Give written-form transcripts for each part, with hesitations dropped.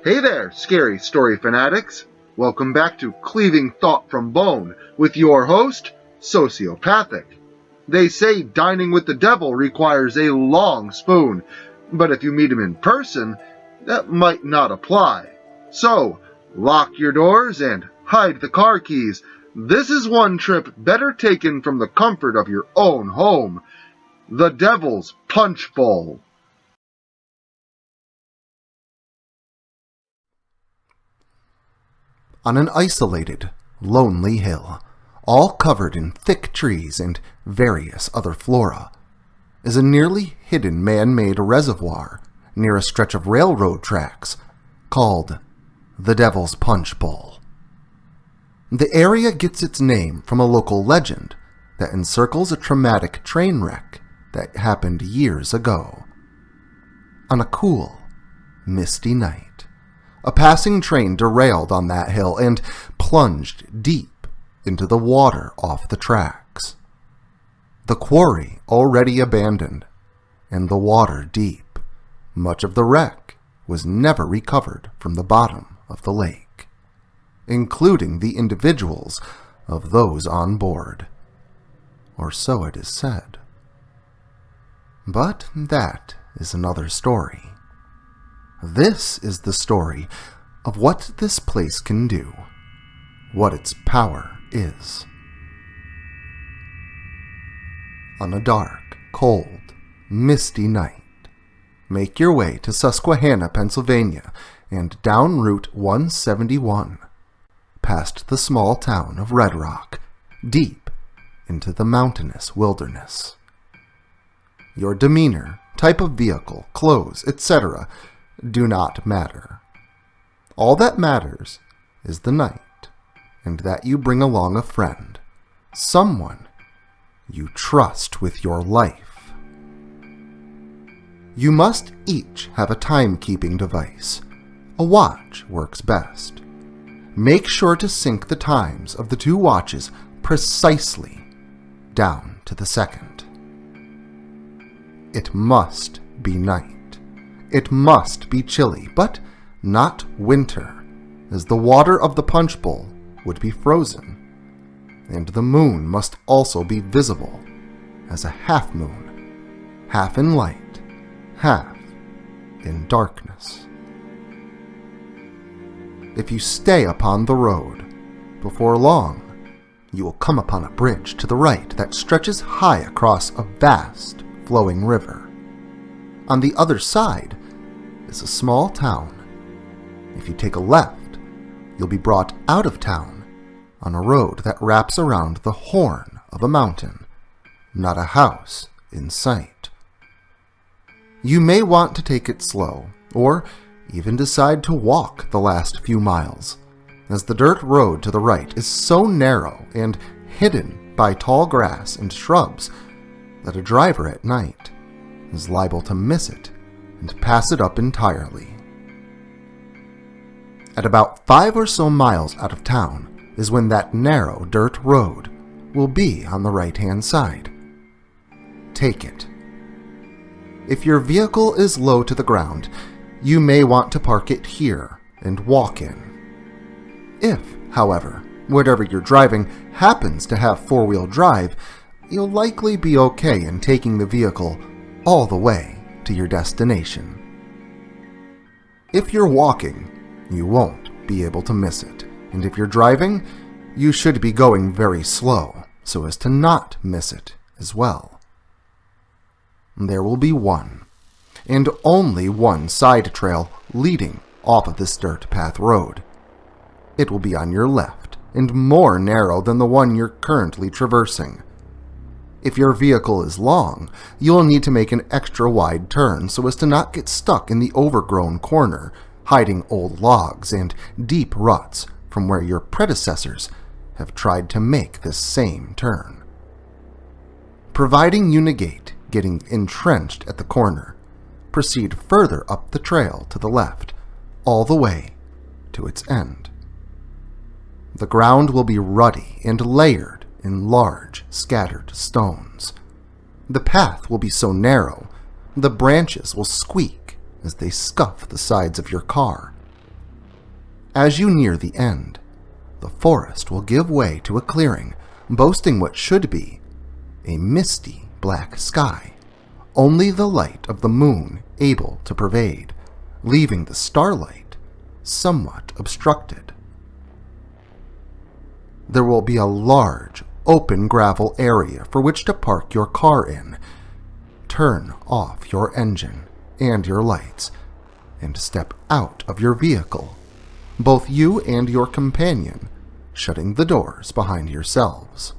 Hey there, scary story fanatics! Welcome back to Cleaving Thought from Bone with your host, Sociopathic. They say dining with the devil requires a long spoon, but if you meet him in person, that might not apply. So, lock your doors and hide the car keys. This is one trip better taken from the comfort of your own home. The Devil's Punchbowl. On an isolated, lonely hill, all covered in thick trees and various other flora, is a nearly hidden man-made reservoir near a stretch of railroad tracks called the Devil's Punchbowl. The area gets its name from a local legend that encircles a traumatic train wreck that happened years ago. On a cool, misty night, a passing train derailed on that hill and plunged deep into the water off the tracks. The quarry already abandoned, and the water deep, much of the wreck was never recovered from the bottom of the lake, including the individuals of those on board. Or so it is said. But that is another story. This is the story of what this place can do, what its power is. On a dark, cold, misty night, make your way to Susquehanna, Pennsylvania, and down Route 171, past the small town of Red Rock, deep into the mountainous wilderness. Your demeanor, type of vehicle, clothes, etc., do not matter. All that matters is the night, and that you bring along a friend, someone you trust with your life. You must each have a timekeeping device. A watch works best. Make sure to sync the times of the two watches precisely, down to the second. It must be night. It must be chilly, but not winter, as the water of the punch bowl would be frozen, and the moon must also be visible as a half-moon, half in light, half in darkness. If you stay upon the road, before long, you will come upon a bridge to the right that stretches high across a vast, flowing river. On the other side is a small town. If you take a left, you'll be brought out of town on a road that wraps around the horn of a mountain, not a house in sight. You may want to take it slow, or even decide to walk the last few miles, as the dirt road to the right is so narrow and hidden by tall grass and shrubs that a driver at night is liable to miss it and pass it up entirely. At about 5 or so miles out of town is when that narrow dirt road will be on the right-hand side. Take it. If your vehicle is low to the ground, you may want to park it here and walk in. If, however, whatever you're driving happens to have four-wheel drive, you'll likely be okay in taking the vehicle all the way to your destination. If you're walking, you won't be able to miss it, and if you're driving, you should be going very slow so as to not miss it as well. There will be one, and only one side trail leading off of this dirt path road. It will be on your left and more narrow than the one you're currently traversing. If your vehicle is long, you'll need to make an extra wide turn so as to not get stuck in the overgrown corner, hiding old logs and deep ruts from where your predecessors have tried to make this same turn. Providing you negate getting entrenched at the corner, proceed further up the trail to the left, all the way to its end. The ground will be ruddy and layered in large, scattered stones. The path will be so narrow, the branches will squeak as they scuff the sides of your car, As you near the end, the forest will give way to a clearing boasting what should be a misty black sky, only the light of the moon able to pervade, leaving the starlight somewhat obstructed. There will be a large, open gravel area for which to park your car in. Turn off your engine and your lights, and step out of your vehicle, both you and your companion, shutting the doors behind yourselves.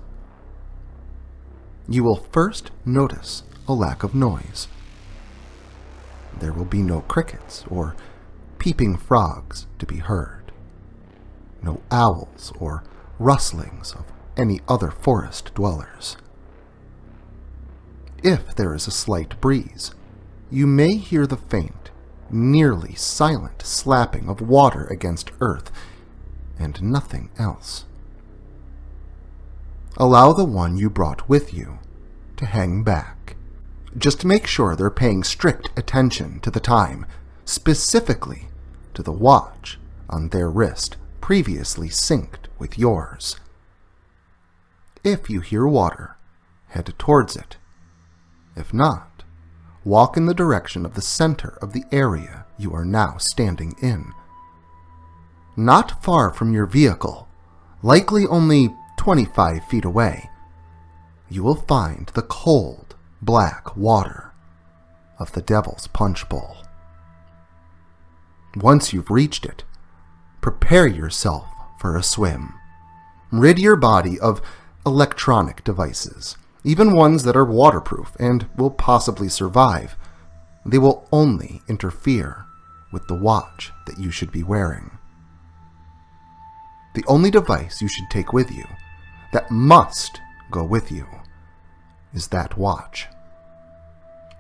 You will first notice a lack of noise. There will be no crickets or peeping frogs to be heard, no owls or rustlings of any other forest dwellers. If there is a slight breeze, you may hear the faint, nearly silent slapping of water against earth, and nothing else. Allow the one you brought with you to hang back. Just make sure they're paying strict attention to the time, specifically to the watch on their wrist previously synced with yours. If you hear water, head towards it. If not, walk in the direction of the center of the area you are now standing in. Not far from your vehicle, likely only 25 feet away, you will find the cold, black water of the Devil's Punchbowl. Once you've reached it, prepare yourself for a swim. Rid your body of electronic devices, even ones that are waterproof and will possibly survive. They will only interfere with the watch that you should be wearing. The only device you should take with you, that must go with you, is that watch.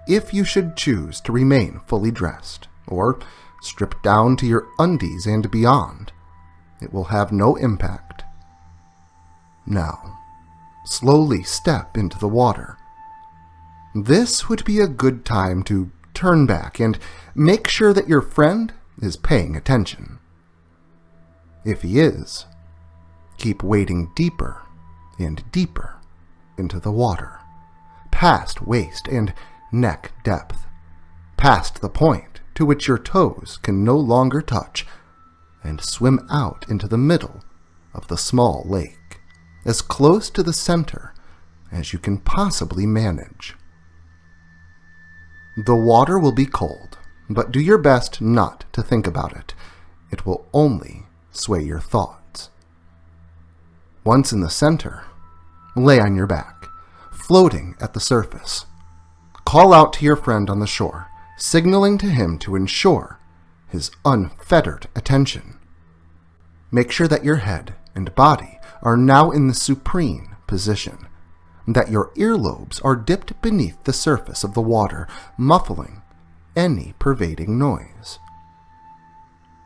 If you should choose to remain fully dressed, or stripped down to your undies and beyond, it will have no impact. Now, slowly step into the water. This would be a good time to turn back and make sure that your friend is paying attention. If he is, keep wading deeper and deeper into the water, past waist and neck depth, past the point to which your toes can no longer touch, and swim out into the middle of the small lake, as close to the center as you can possibly manage. The water will be cold, but do your best not to think about it. It will only sway your thoughts. Once in the center, lay on your back, floating at the surface. Call out to your friend on the shore, signaling to him to ensure his unfettered attention. Make sure that your head and body are now in the supreme position, that your earlobes are dipped beneath the surface of the water, muffling any pervading noise.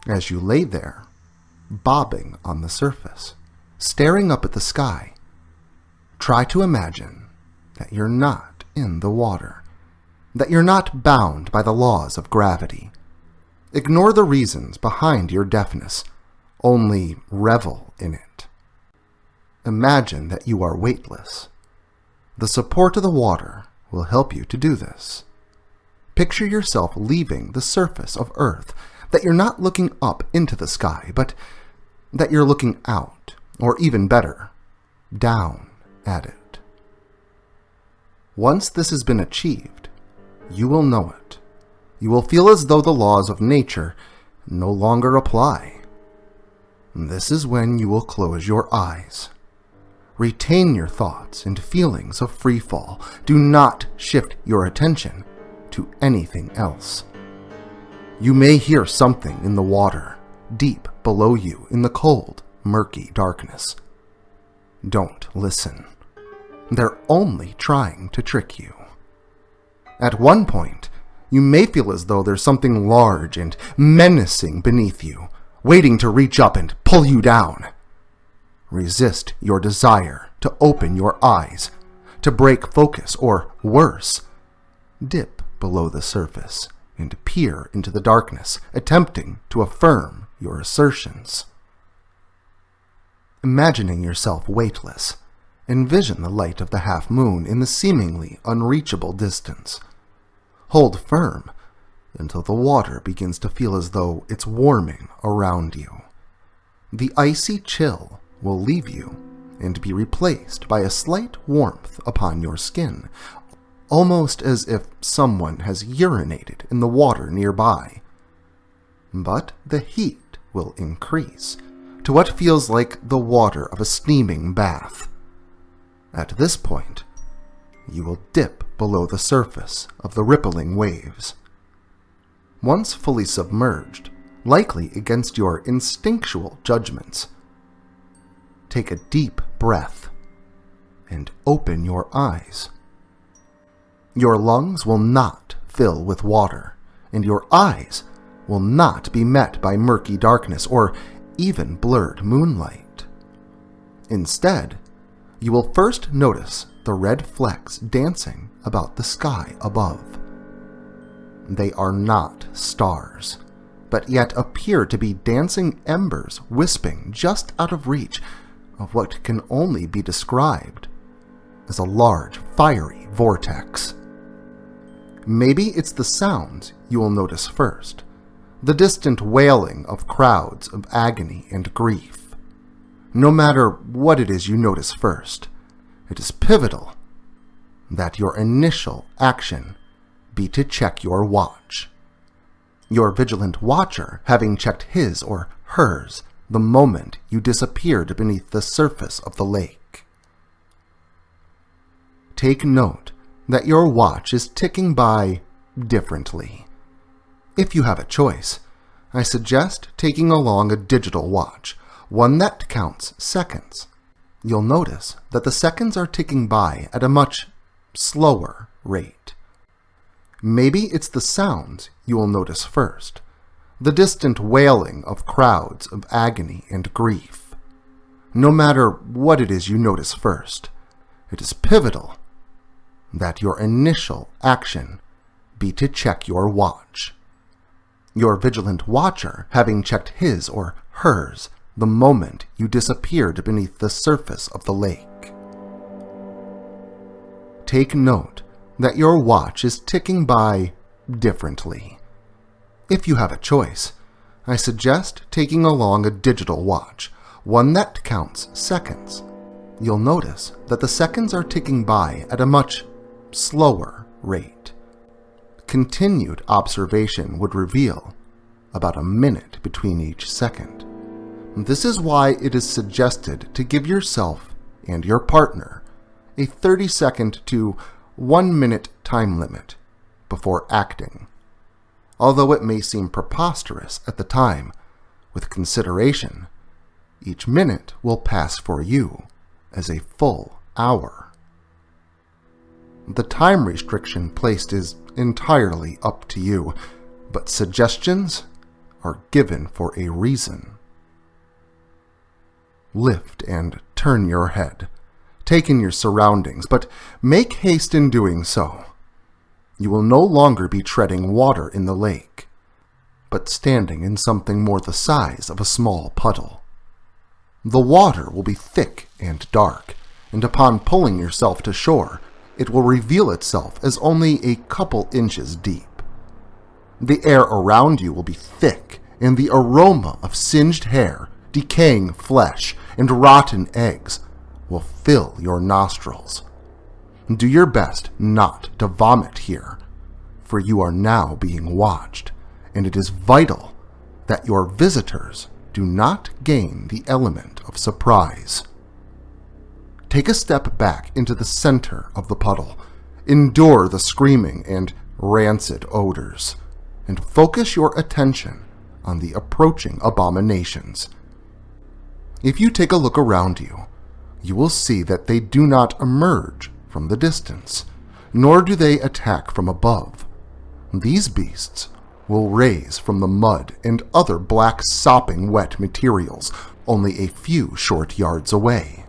As you lay there, bobbing on the surface, staring up at the sky, try to imagine that you're not in the water, that you're not bound by the laws of gravity. Ignore the reasons behind your deafness, only revel in it. Imagine that you are weightless. The support of the water will help you to do this. Picture yourself leaving the surface of Earth, that you're not looking up into the sky, but that you're looking out, or even better, down at it. Once this has been achieved, you will know it. You will feel as though the laws of nature no longer apply. This is when you will close your eyes. Retain your thoughts and feelings of free fall. Do not shift your attention to anything else. You may hear something in the water, deep below you in the cold, murky darkness. Don't listen. They're only trying to trick you. At one point, you may feel as though there's something large and menacing beneath you, waiting to reach up and pull you down. Resist your desire to open your eyes, to break focus, or worse, dip below the surface and peer into the darkness, attempting to affirm your assertions. Imagining yourself weightless, envision the light of the half moon in the seemingly unreachable distance. Hold firm until the water begins to feel as though it's warming around you. The icy chill will leave you and be replaced by a slight warmth upon your skin, almost as if someone has urinated in the water nearby. But the heat will increase to what feels like the water of a steaming bath. At this point, you will dip below the surface of the rippling waves. Once fully submerged, likely against your instinctual judgments, take a deep breath and open your eyes. Your lungs will not fill with water, and your eyes will not be met by murky darkness or even blurred moonlight. Instead, you will first notice the red flecks dancing about the sky above. They are not stars, but yet appear to be dancing embers wisping just out of reach of what can only be described as a large, fiery vortex. Maybe it's the sounds you will notice first, the distant wailing of crowds of agony and grief. No matter what it is you notice first, it is pivotal that your initial action be to check your watch. Your vigilant watcher having checked his or hers the moment you disappeared beneath the surface of the lake. Take note that your watch is ticking by differently. If you have a choice, I suggest taking along a digital watch, one that counts seconds. You'll notice that the seconds are ticking by at a much slower rate. Maybe it's the sounds you will notice first, the distant wailing of crowds of agony and grief. No matter what it is you notice first, it is pivotal that your initial action be to check your watch. Your vigilant watcher having checked his or hers the moment you disappeared beneath the surface of the lake. Take note that your watch is ticking by differently. If you have a choice, I suggest taking along a digital watch, one that counts seconds. You'll notice that the seconds are ticking by at a much slower rate. Continued observation would reveal about a minute between each second. This is why it is suggested to give yourself and your partner a 30-second to 1-minute time limit before acting. Although it may seem preposterous at the time, with consideration, each minute will pass for you as a full hour. The time restriction placed is entirely up to you, but suggestions are given for a reason. Lift and turn your head. Take in your surroundings, but make haste in doing so. You will no longer be treading water in the lake, but standing in something more the size of a small puddle. The water will be thick and dark, and upon pulling yourself to shore, it will reveal itself as only a couple inches deep. The air around you will be thick, and the aroma of singed hair, decaying flesh, and rotten eggs will fill your nostrils. Do your best not to vomit here, for you are now being watched, and it is vital that your visitors do not gain the element of surprise. Take a step back into the center of the puddle, endure the screaming and rancid odors, and focus your attention on the approaching abominations. If you take a look around you, you will see that they do not emerge from the distance, nor do they attack from above. These beasts will raise from the mud and other black sopping wet materials only a few short yards away.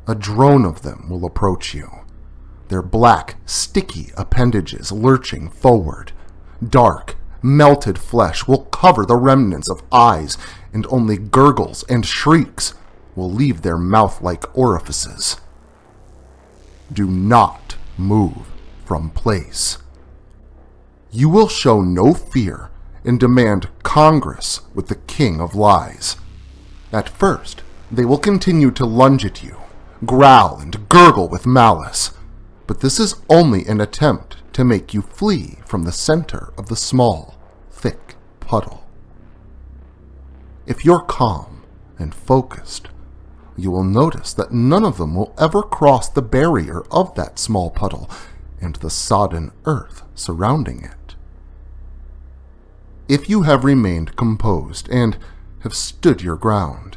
A drone of them will approach you, their black, sticky appendages lurching forward, dark, melted flesh will cover the remnants of eyes, and only gurgles and shrieks will leave their mouth-like orifices. Do not move from place. You will show no fear and demand Congress with the King of Lies. At first, they will continue to lunge at you, growl and gurgle with malice, but this is only an attempt to make you flee from the center of the small, thick puddle. If you're calm and focused, you will notice that none of them will ever cross the barrier of that small puddle and the sodden earth surrounding it. If you have remained composed and have stood your ground,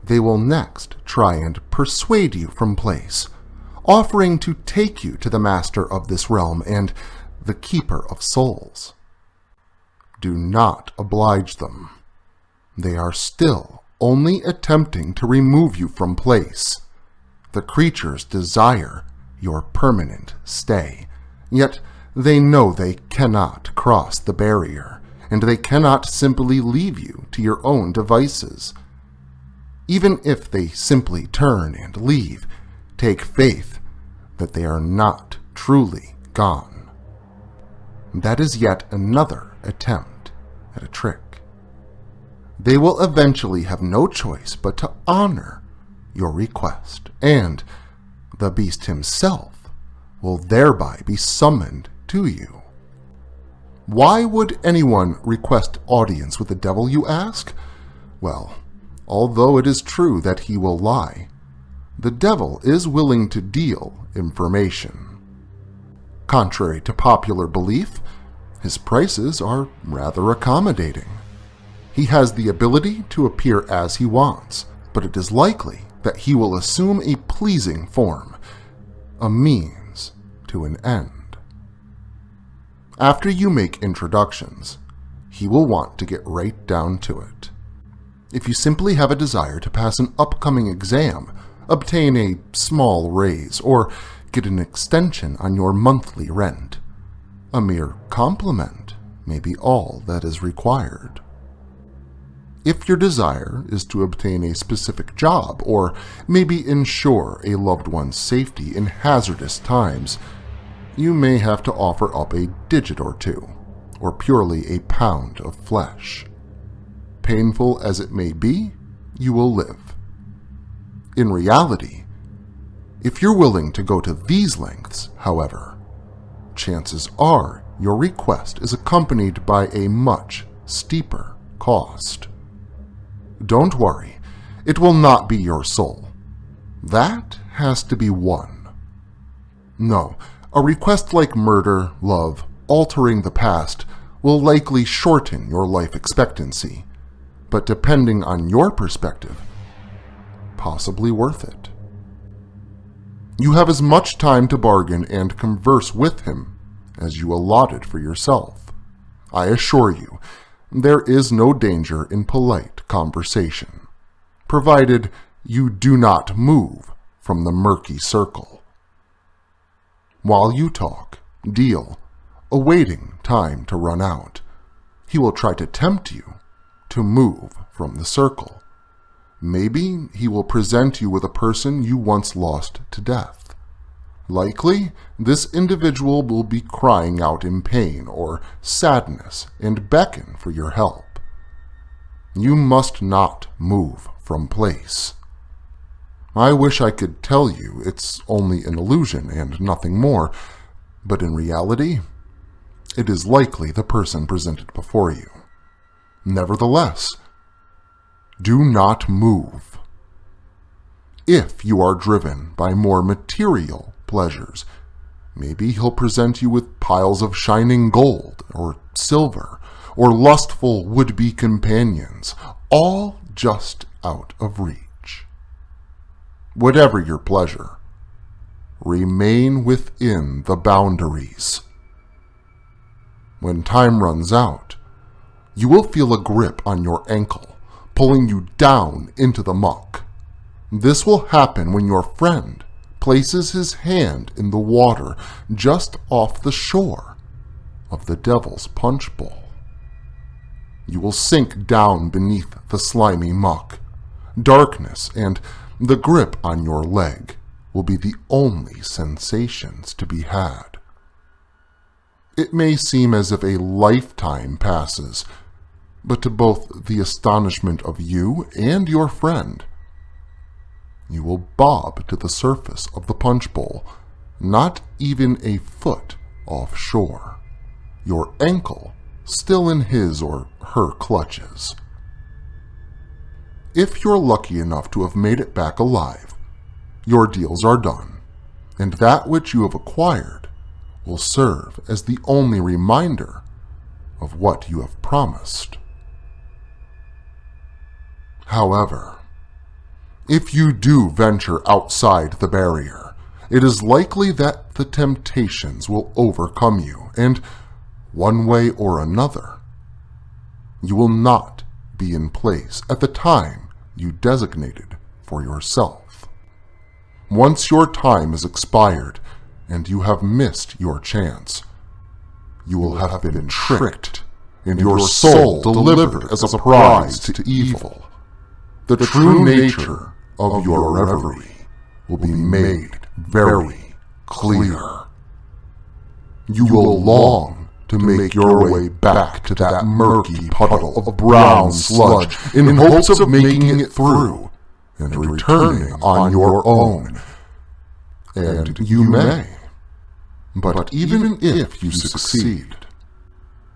they will next try and persuade you from place, offering to take you to the master of this realm and the keeper of souls. Do not oblige them. They are still only attempting to remove you from place. The creatures desire your permanent stay, yet they know they cannot cross the barrier, and they cannot simply leave you to your own devices. Even if they simply turn and leave, take faith that they are not truly gone. That is yet another attempt at a trick. They will eventually have no choice but to honor your request, and the beast himself will thereby be summoned to you. Why would anyone request audience with the devil, you ask? Well, although it is true that he will lie, the devil is willing to deal information. Contrary to popular belief, his prices are rather accommodating. He has the ability to appear as he wants, but it is likely that he will assume a pleasing form, a means to an end. After you make introductions, he will want to get right down to it. If you simply have a desire to pass an upcoming exam, obtain a small raise, or get an extension on your monthly rent, a mere compliment may be all that is required. If your desire is to obtain a specific job, or maybe ensure a loved one's safety in hazardous times, you may have to offer up a digit or two, or purely a pound of flesh. Painful as it may be, you will live. In reality, if you're willing to go to these lengths, however, chances are your request is accompanied by a much steeper cost. Don't worry, it will not be your soul. That has to be won. No, a request like murder, love, altering the past will likely shorten your life expectancy, but depending on your perspective, possibly worth it. You have as much time to bargain and converse with him as you allotted for yourself. I assure you, there is no danger in polite conversation, provided you do not move from the murky circle. While you talk, deal, awaiting time to run out, he will try to tempt you to move from the circle. Maybe he will present you with a person you once lost to death. Likely, this individual will be crying out in pain or sadness and beckon for your help. You must not move from place. I wish I could tell you it's only an illusion and nothing more, but in reality, it is likely the person presented before you. Nevertheless, do not move. If you are driven by more material pleasures, maybe he'll present you with piles of shining gold or silver or lustful would-be companions, all just out of reach. Whatever your pleasure, remain within the boundaries. When time runs out, you will feel a grip on your ankle, pulling you down into the muck. This will happen when your friend places his hand in the water just off the shore of the Devil's Punchbowl. You will sink down beneath the slimy muck. Darkness and the grip on your leg will be the only sensations to be had. It may seem as if a lifetime passes, but to both the astonishment of you and your friend, you will bob to the surface of the Punchbowl, not even a foot offshore, your ankle still in his or her clutches. If you're lucky enough to have made it back alive, your deals are done, and that which you have acquired will serve as the only reminder of what you have promised. However, if you do venture outside the barrier, it is likely that the temptations will overcome you, and one way or another, you will not be in place at the time you designated for yourself. Once your time is expired and you have missed your chance, you will have been tricked and your soul delivered as a prize to evil. The true nature of your reverie will be made very clear. You will long to make your way back to that murky puddle of brown sludge in hopes of making it through and returning on your own. And you may. But even if you succeed,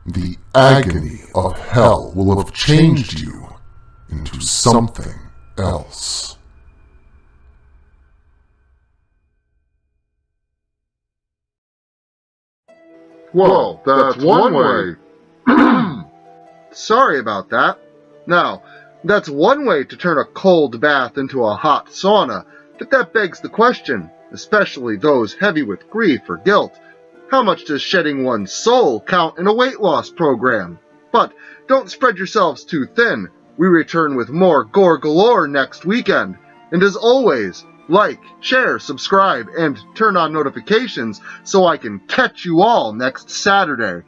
the agony of hell will have changed you into something else. Well, that's one way. Sorry about that. Now, that's one way to turn a cold bath into a hot sauna, but that begs the question, especially those heavy with grief or guilt, how much does shedding one's soul count in a weight loss program? But don't spread yourselves too thin. We return with more gore galore next weekend. And as always, like, share, subscribe, and turn on notifications so I can catch you all next Saturday.